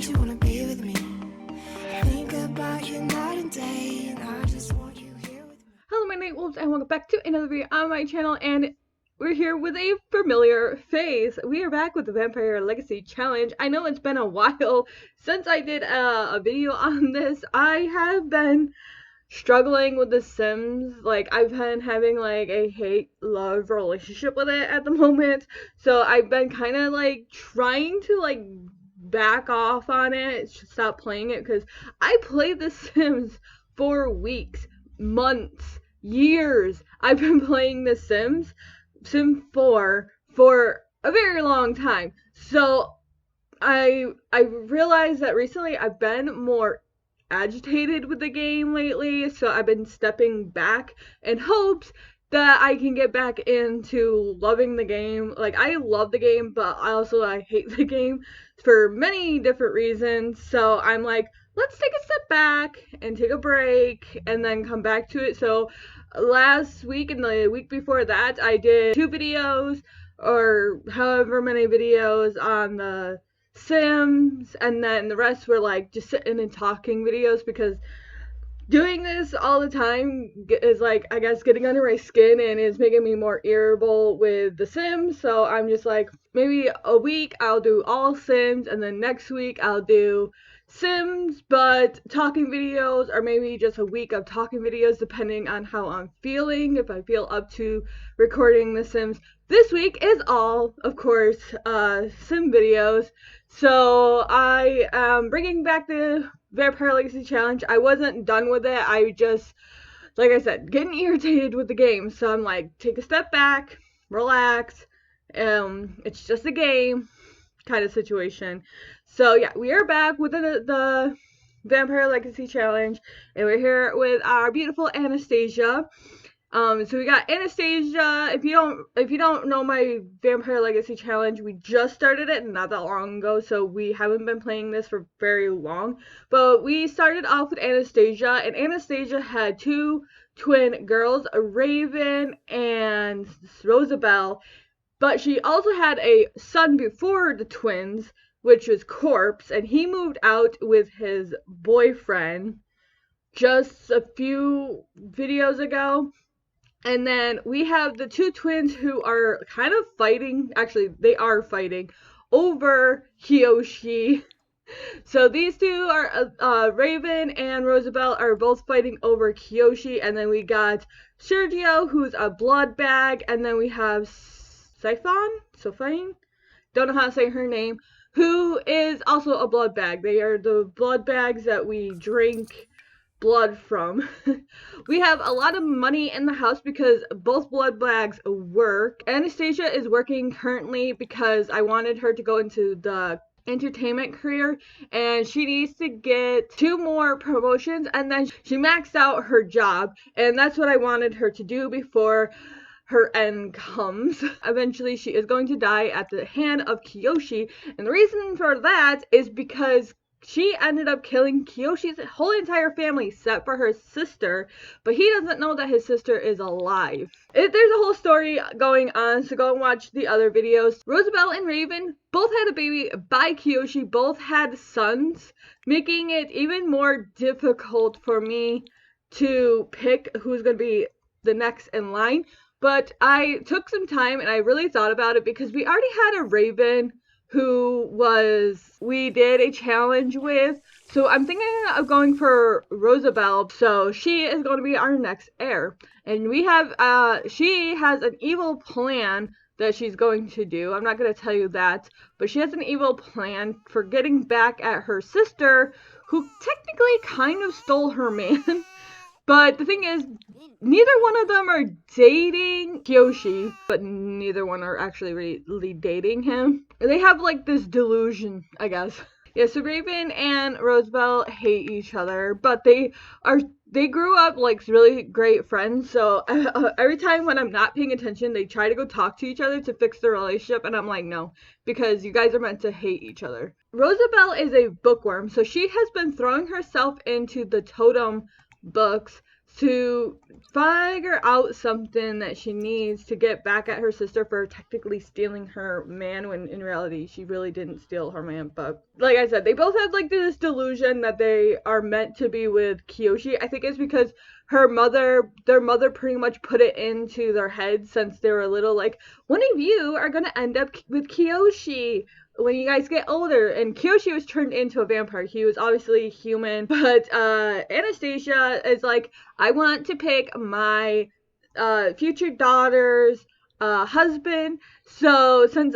Don't you wanna be with me? I think about you night and day, and I just want you here with me. Hello, my night wolves, and welcome back to another video on my channel, and we're here with a familiar face. We are back with the Vampire Legacy Challenge. I know it's been a while since I did a video on this. I have been struggling with The Sims. Like, I've been having like a hate-love relationship with it at the moment. So I've been kind of like trying to like back off on it, stop playing it, because I played The Sims for weeks, months, years. I've been playing The Sims, Sim 4, for a very long time. So I realized that recently I've been more agitated with the game lately, so I've been stepping back in hopes that I can get back into loving the game. Like, I love the game, but I hate the game for many different reasons. So I'm like, let's take a step back and take a break and then come back to it. So last week and the week before that, I did 2 videos or however many videos on the Sims, and then the rest were like just sitting and talking videos, because doing this all the time is like, I guess, getting under my skin and is making me more irritable with the Sims. So I'm just like, maybe a week I'll do all Sims, and then next week I'll do Sims but talking videos, or maybe just a week of talking videos depending on how I'm feeling, if I feel up to recording the Sims. This week is all, of course, Sim videos. So I am bringing back the Vampire Legacy Challenge. I wasn't done with it. I just, like I said, getting irritated with the game. So I'm like, take a step back, relax. It's just a game kind of situation. So yeah, we are back with the Vampire Legacy Challenge, and we're here with our beautiful Anastasia. So we got Anastasia. If you don't know my Vampire Legacy Challenge, we just started it not that long ago, so we haven't been playing this for very long. But we started off with Anastasia, and Anastasia had 2 twin girls, a Raven and Rosabelle. But she also had a son before the twins, which was Corpse, and he moved out with his boyfriend just a few videos ago. And then we have the 2 twins who are kind of fighting. Actually, they are fighting over Kiyoshi. So these 2 are, Raven and Rosabelle are both fighting over Kiyoshi. And then we got Sergio, who's a blood bag. And then we have Sophane? Don't know how to say her name. Who is also a blood bag. They are the blood bags that we drink blood from. We have a lot of money in the house because both blood bags work. Anastasia is working currently because I wanted her to go into the entertainment career, and she needs to get 2 more promotions, and then she maxed out her job, and that's what I wanted her to do before her end comes. Eventually she is going to die at the hand of Kiyoshi, and the reason for that is because she ended up killing Kiyoshi's whole entire family except for her sister, but he doesn't know that his sister is alive. There's a whole story going on, so go and watch the other videos. Rosabelle and Raven both had a baby by Kiyoshi, both had sons, making it even more difficult for me to pick who's going to be the next in line. But I took some time and I really thought about it, because we already had a Raven who we did a challenge with. So I'm thinking of going for Rosabelle. So she is going to be our next heir. And we have, she has an evil plan that she's going to do. I'm not going to tell you that, but she has an evil plan for getting back at her sister, who technically kind of stole her man. But the thing is, neither one of them are dating Kyoshi, but neither one are actually really dating him. They have like this delusion, I guess. Yeah, so Raven and Rosabelle hate each other, but they grew up like really great friends. So every time when I'm not paying attention, they try to go talk to each other to fix their relationship, and I'm like, no, because you guys are meant to hate each other. Rosabelle is a bookworm, so she has been throwing herself into the totem books to figure out something that she needs to get back at her sister for technically stealing her man, when in reality she really didn't steal her man. But like I said, they both have like this delusion that they are meant to be with Kiyoshi. I think it's because their mother pretty much put it into their heads since they were little, like, one of you are gonna end up with Kiyoshi when you guys get older. And Kyoshi was turned into a vampire. He was obviously human, but Anastasia is like, I want to pick my future daughter's husband. So since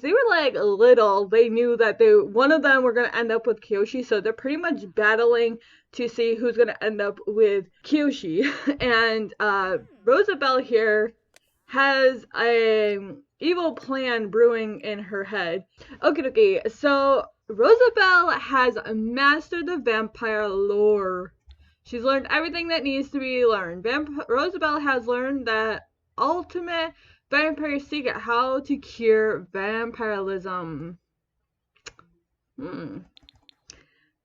they were like little, they knew that one of them were gonna end up with Kyoshi. So they're pretty much battling to see who's gonna end up with Kyoshi. And Rosabelle here has a evil plan brewing in her head. Okay, so Rosabelle has mastered the vampire lore. She's learned everything that needs to be learned. Rosabelle has learned that ultimate vampire secret, how to cure vampirism.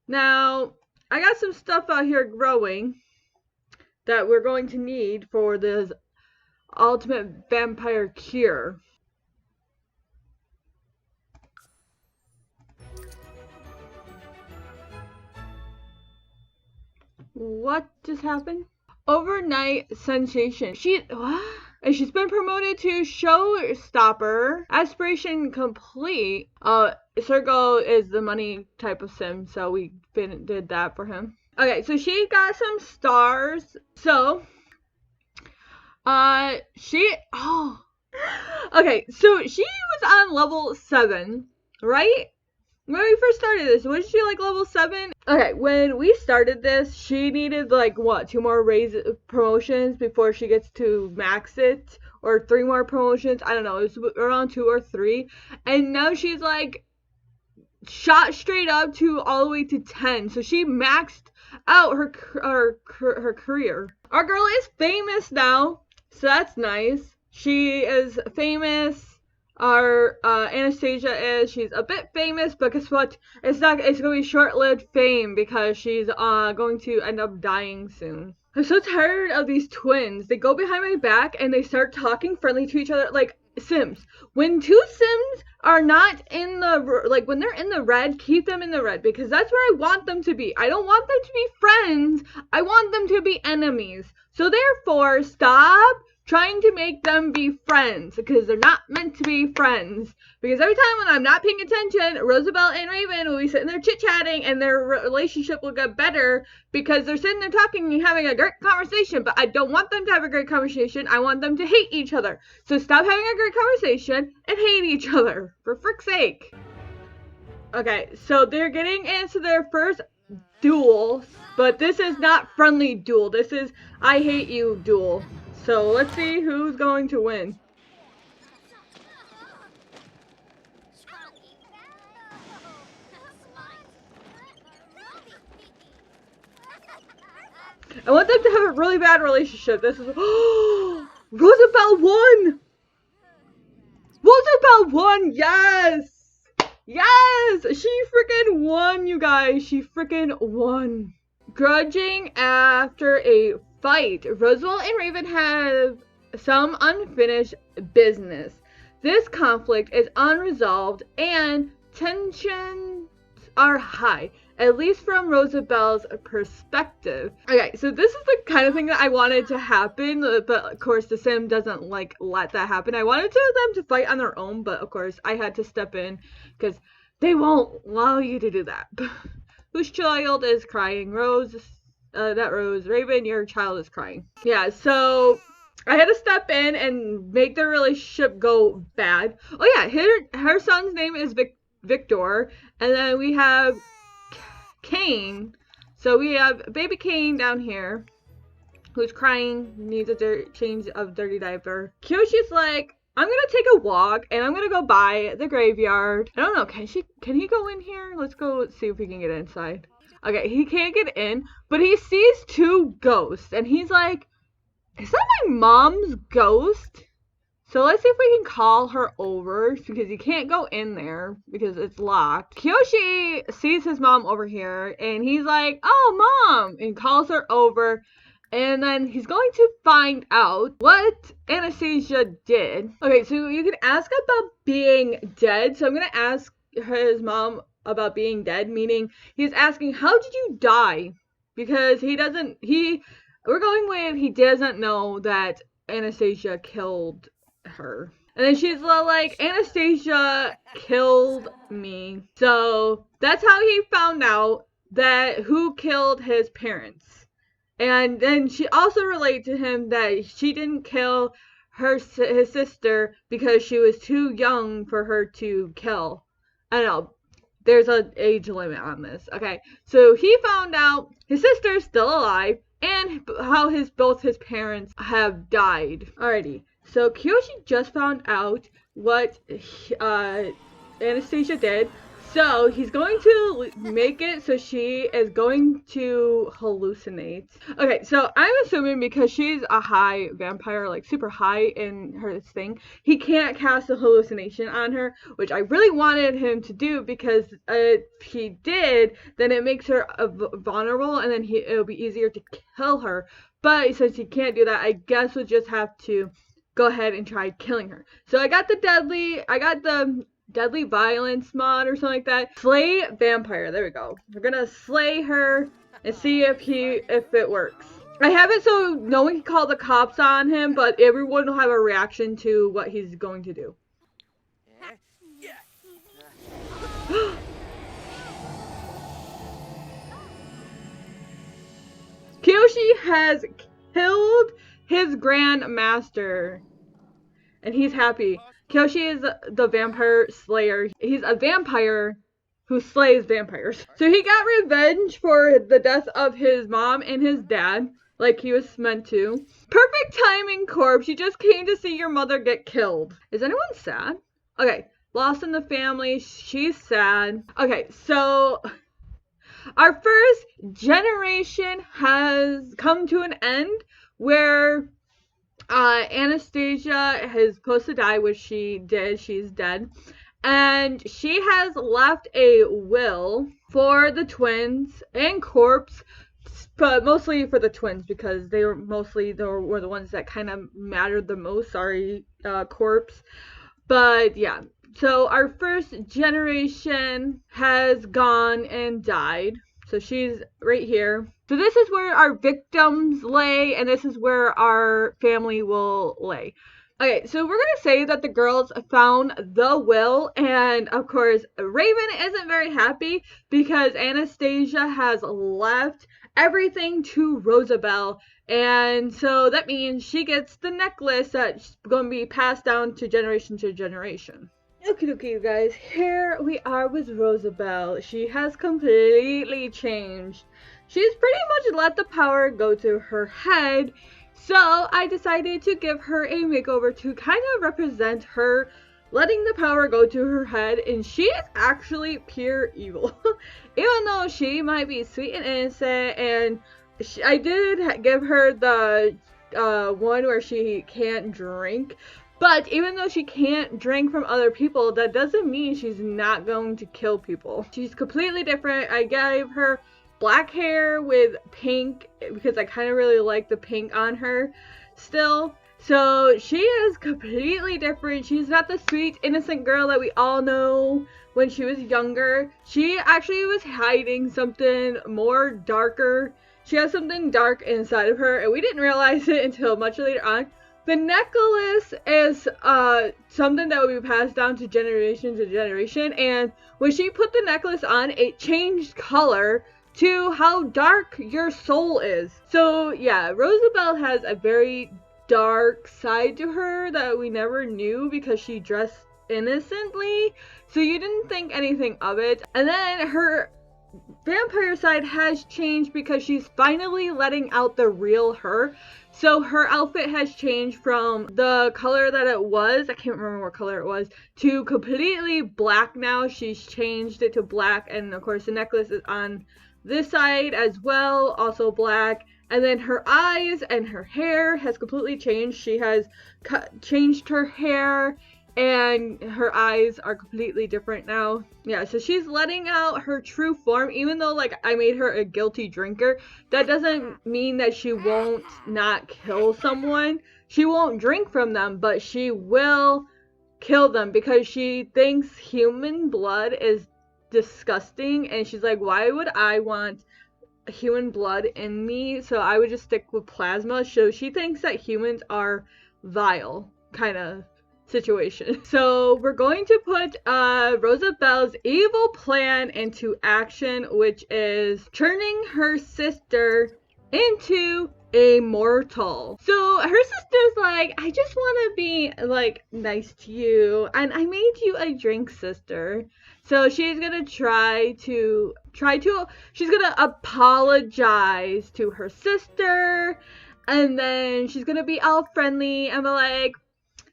Now, I got some stuff out here growing that we're going to need for this ultimate vampire cure. What just happened? Overnight sensation. And she's been promoted to showstopper. Aspiration complete. Circle is the money type of sim, so we did that for him. Okay, so she got some stars. So okay, so she was on level 7, right? When we first started this, wasn't she like level 7? Okay, when we started this, she needed like, what, 2 more promotions before she gets to max it? Or 3 more promotions? I don't know, it was around 2 or 3. And now she's like, shot straight up to all the way to 10. So she maxed out her career. Our girl is famous now, so that's nice. She is famous. Our Anastasia is. She's a bit famous, but guess what? It's gonna be short-lived fame because she's going to end up dying soon. I'm so tired of these twins. They go behind my back and they start talking friendly to each other like Sims. When 2 Sims are not in the, like, when they're in the red, keep them in the red, because that's where I want them to be. I don't want them to be friends. I want them to be enemies. So therefore, stop trying to make them be friends, because they're not meant to be friends. Because every time when I'm not paying attention, Rosabelle and Raven will be sitting there chit-chatting, and their relationship will get better because they're sitting there talking and having a great conversation. But I don't want them to have a great conversation. I want them to hate each other. So stop having a great conversation and hate each other, for frick's sake. Okay, so they're getting into their first duel, but this is not friendly duel. This is I hate you duel. So let's see who's going to win. I want them to have a really bad relationship. This is Rosabelle won! Rosabelle won! Yes! Yes! She freaking won, you guys. She freaking won. Grudging after a fight. Rosabelle and Raven have some unfinished business. This conflict is unresolved and tensions are high, at least from Rosabelle's perspective. Okay, so this is the kind of thing that I wanted to happen, but of course the sim doesn't like let that happen. I wanted them to fight on their own, but of course I had to step in because they won't allow you to do that. Whose child is crying? Rose. Not Rose. Raven, your child is crying. Yeah, so I had to step in and make their relationship go bad. Oh yeah, her son's name is Victor, and then we have Kane. So we have baby Kane down here, who's crying, needs a change of dirty diaper. Kyoshi's like, I'm gonna take a walk and I'm gonna go by the graveyard. I don't know, can he go in here? Let's go see if we can get inside. Okay, he can't get in, but he sees 2 ghosts and he's like, is that my mom's ghost? So let's see if we can call her over, because he can't go in there because it's locked. Kyoshi sees his mom over here and he's like, oh, Mom, and calls her over. And then he's going to find out what Anastasia did. Okay, so you can ask about being dead. So I'm going to ask his mom about being dead, meaning he's asking, how did you die? Because we're going with, he doesn't know that Anastasia killed her. And then she's like, Anastasia killed me. So that's how he found out that who killed his parents. And then she also relayed to him that she didn't kill his sister because she was too young for her to kill. I don't know. There's an age limit on this. Okay, so he found out his sister's still alive and how both his parents have died. Alrighty, so Kiyoshi just found out what Anastasia did. So he's going to make it so she is going to hallucinate. Okay, so I'm assuming because she's a high vampire, like super high in her thing, he can't cast a hallucination on her, which I really wanted him to do because if he did, then it makes her vulnerable and then it'll be easier to kill her. But since he can't do that, I guess we'll just have to go ahead and try killing her. So I got the deadly violence mod or something like that. Slay vampire. There we go. We're gonna slay her and see if it works. I have it so no one can call the cops on him, but everyone will have a reaction to what he's going to do. Kiyoshi has killed his grandmaster. And he's happy. Kiyoshi is the vampire slayer. He's a vampire who slays vampires. So he got revenge for the death of his mom and his dad, like he was meant to. Perfect timing, corpse. You just came to see your mother get killed. Is anyone sad? Okay, lost in the family. She's sad. Okay, so our first generation has come to an end where Anastasia is supposed to die, which she did. She's dead. And she has left a will for the twins and corpse, but mostly for the twins because they were the ones that kind of mattered the most. Sorry, corpse. But yeah. So our first generation has gone and died. So she's right here. So this is where our victims lay, and this is where our family will lay. Okay, so we're going to say that the girls found the will, and of course, Raven isn't very happy because Anastasia has left everything to Rosabelle, and so that means she gets the necklace that's going to be passed down to generation. Okay, you guys, here we are with Rosabelle. She has completely changed. She's pretty much let the power go to her head, so I decided to give her a makeover to kind of represent her letting the power go to her head, and she is actually pure evil. Even though she might be sweet and innocent, and I did give her the one where she can't drink. But even though she can't drink from other people, that doesn't mean she's not going to kill people. She's completely different. I gave her black hair with pink because I kind of really like the pink on her still. So she is completely different. She's not the sweet, innocent girl that we all know when she was younger. She actually was hiding something more darker. She has something dark inside of her, and we didn't realize it until much later on. The necklace is something that will be passed down to generation, and when she put the necklace on, it changed color to how dark your soul is. So yeah, Rosabelle has a very dark side to her that we never knew because she dressed innocently, so you didn't think anything of it. And then her vampire side has changed because she's finally letting out the real her. So her outfit has changed from the color that it was, I can't remember what color it was, to completely black now. She's changed it to black, and of course the necklace is on this side as well, also black. And then her eyes and her hair has completely changed. She has changed her hair and her eyes are completely different now. Yeah, so she's letting out her true form, even though like I made her a guilty drinker. That doesn't mean that she won't not kill someone. She won't drink from them, but she will kill them because she thinks human blood is disgusting, and she's like, why would I want human blood in me? So I would just stick with plasma. So she thinks that humans are vile, kind of situation. So we're going to put Rosabelle's evil plan into action, which is turning her sister into a mortal. So her sister's like, I just want to be like nice to you, and I made you a drink, sister. So she's gonna she's gonna apologize to her sister, and then she's gonna be all friendly and be like,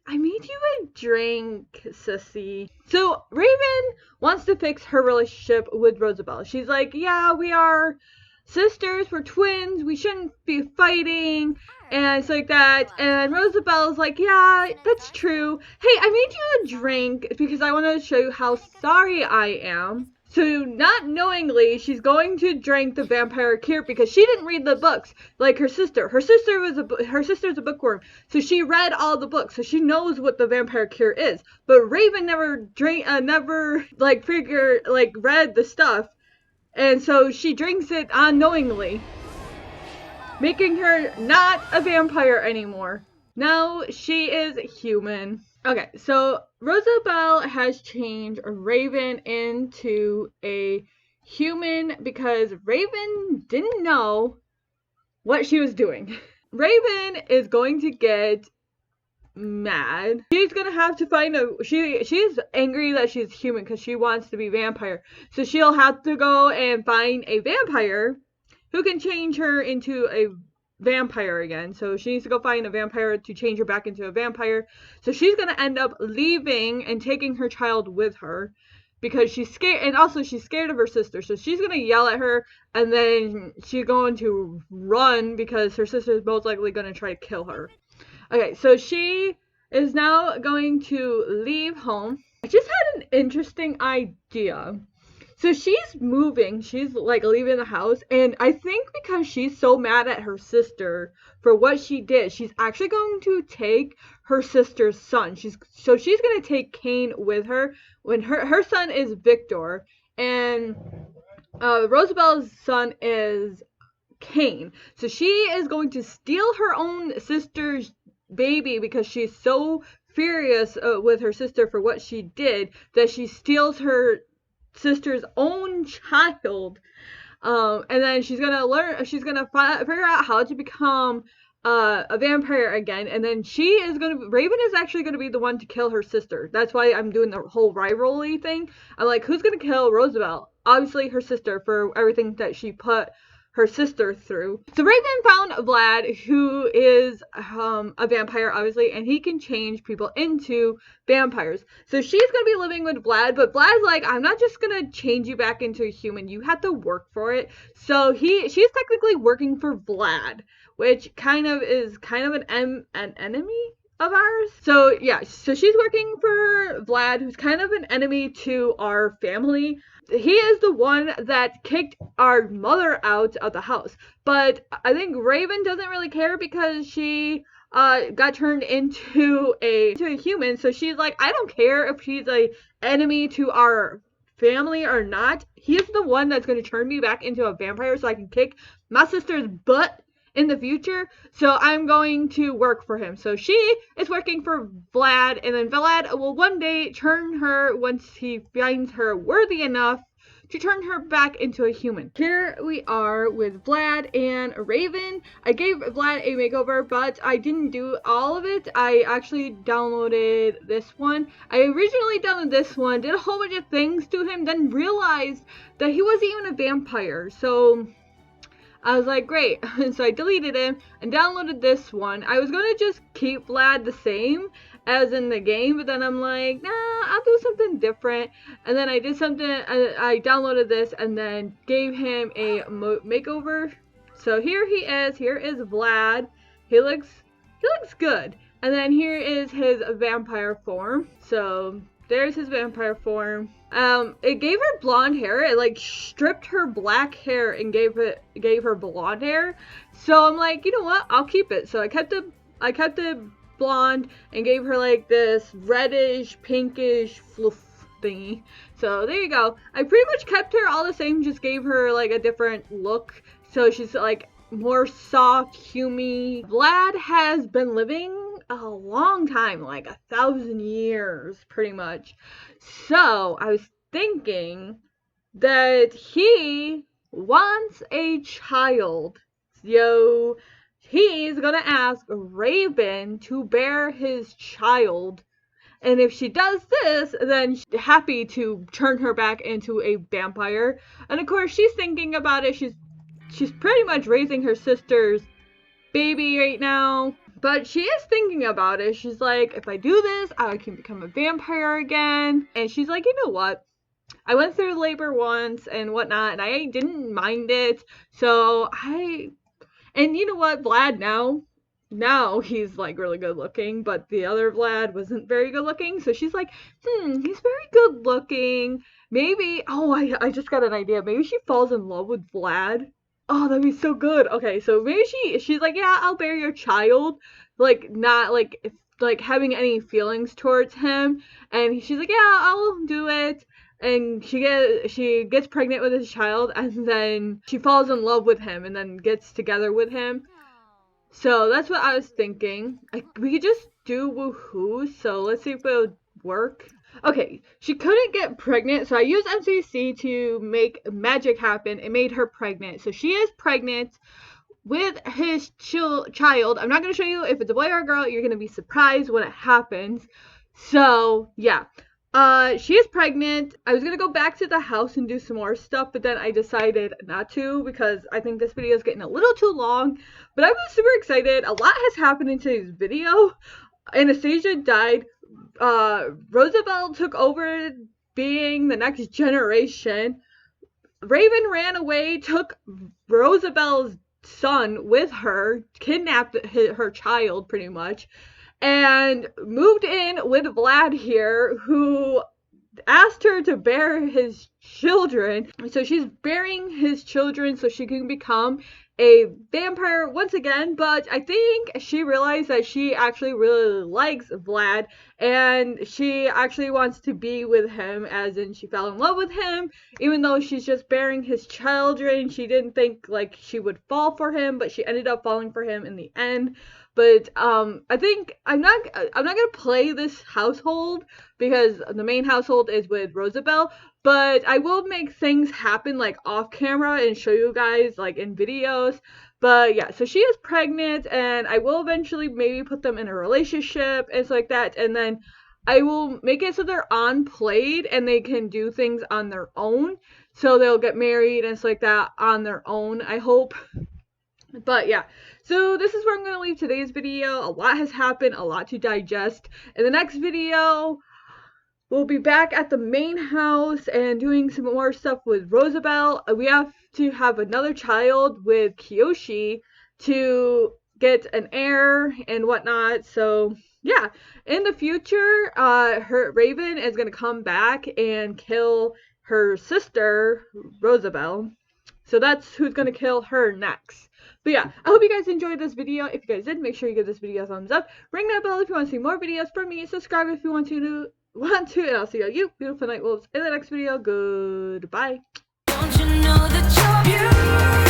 I made you a drink, sissy. So Raven wants to fix her relationship with Rosabelle. She's like, yeah, we are sisters, we're twins, we shouldn't be fighting, and it's like that. And Rosabelle's like, yeah, that's true. Hey, I made you a drink because I want to show you how sorry I am. So not knowingly, she's going to drink the vampire cure because she didn't read the books like her sister. Her sister's a bookworm, so she read all the books, so she knows what the vampire cure is. But Raven never read the stuff, and so she drinks it unknowingly, making her not a vampire anymore. Now she is human. Okay, so Rosabelle has changed Raven into a human because Raven didn't know what she was doing. Raven is going to get mad. She's gonna have to find she's angry that she's human because she wants to be vampire. So she'll have to go and find a vampire who can change her into a vampire again. So she needs to go find a vampire to change her back into a vampire. So she's gonna end up leaving and taking her child with her because she's scared, and also she's scared of her sister. So she's gonna yell at her, and then she's going to run because her sister is most likely gonna try to kill her. Okay, so she is now going to leave home. I just had an interesting idea. So she's moving, she's like leaving the house, and I think because she's so mad at her sister for what she did, she's actually going to take her sister's son. She's going to take Kane with her. When her son is Victor, and Rosabelle's son is Kane. So she is going to steal her own sister's baby because she's so furious with her sister for what she did that she steals her sister's own child, and then she's gonna figure out how to become a vampire again, and then Raven is actually gonna be the one to kill her sister. That's why I'm doing the whole rivalry thing. I'm like, who's gonna kill Rosabelle? Obviously her sister, for everything that she put her sister through. So Raven found Vlad, who is a vampire, obviously, and he can change people into vampires. So she's gonna be living with Vlad, but Vlad's like, I'm not just gonna change you back into a human. You have to work for it. So she's technically working for Vlad, which is an enemy of ours. So yeah, so she's working for Vlad, who's kind of an enemy to our family. He is the one that kicked our mother out of the house. But I think Raven doesn't really care because she got turned into a human. So she's like, I don't care if he's a enemy to our family or not. He's the one that's going to turn me back into a vampire so I can kick my sister's butt in the future. So I'm going to work for him. So she is working for Vlad, and then Vlad will one day turn her, once he finds her worthy enough, to turn her back into a human. Here we are with Vlad and Raven. I gave Vlad a makeover, but I didn't do all of it. I actually downloaded this one. I originally downloaded this one, did a whole bunch of things to him, then realized that he wasn't even a vampire. So I was like, great. And so I deleted him and downloaded this one. I was gonna just keep Vlad the same as in the game, but then I'm like, nah, I'll do something different. And then I did something, I downloaded this and then gave him a makeover. So here he is. Here is Vlad. He looks good. And then here is his vampire form. So there's his vampire form. It gave her blonde hair. It like stripped her black hair and gave her blonde hair. So I'm like, you know what? I'll keep it. So I kept the blonde and gave her like this reddish, pinkish fluff thingy. So there you go. I pretty much kept her all the same, just gave her like a different look. So she's like more soft, hummy. Vlad has been living a long time, like 1,000 years, pretty much. So I was thinking that he wants a child. So he's gonna ask Raven to bear his child. And if she does this, then she's happy to turn her back into a vampire. And of course, she's thinking about it. She's pretty much raising her sister's baby right now. But she is thinking about it. She's like, if I do this, I can become a vampire again. And she's like, you know what? I went through labor once and whatnot, and I didn't mind it. And you know what? Vlad now he's like really good looking, but the other Vlad wasn't very good looking. So she's like, he's very good looking. Maybe, I just got an idea. Maybe she falls in love with Vlad. Oh, that'd be so good. Okay, so maybe she's like, yeah, I'll bear your child. Like, not like having any feelings towards him. And she's like, yeah, I'll do it. And she gets pregnant with his child, and then she falls in love with him and then gets together with him. So that's what I was thinking. We could just do woohoo. So let's see if it would work. Okay, she couldn't get pregnant, so I used MCC to make magic happen. It made her pregnant. So she is pregnant with his child. I'm not going to show you if it's a boy or a girl. You're going to be surprised when it happens. So, yeah. She is pregnant. I was going to go back to the house and do some more stuff, but then I decided not to because I think this video is getting a little too long. But I was super excited. A lot has happened in today's video. Anastasia died. Rosabelle took over being the next generation. Raven ran away, took Rosabelle's son with her, kidnapped her child pretty much, and moved in with Vlad here, who asked her to bear his children. So she's bearing his children so she can become a vampire once again, but I think she realized that she actually really likes Vlad, and she actually wants to be with him, as in she fell in love with him. Even though she's just bearing his children, she didn't think like she would fall for him, but she ended up falling for him in the end. But I think I'm not gonna play this household because the main household is with Rosabelle, but I will make things happen like off camera and show you guys like in videos. But yeah, so she is pregnant, and I will eventually maybe put them in a relationship and stuff like that, and then I will make it so they're unplayed and they can do things on their own. So they'll get married and stuff like that on their own, I hope. But yeah, so this is where I'm going to leave today's video. A lot has happened, a lot to digest. In the next video, we'll be back at the main house and doing some more stuff with Rosabelle. We have to have another child with Kiyoshi to get an heir and whatnot. So yeah, in the future, her Raven is going to come back and kill her sister, Rosabelle. So that's who's going to kill her next. But yeah, I hope you guys enjoyed this video. If you guys did, make sure you give this video a thumbs up. Ring that bell if you want to see more videos from me. Subscribe if you want to, and I'll see you beautiful night wolves in the next video. Goodbye. Don't you know that you're beautiful?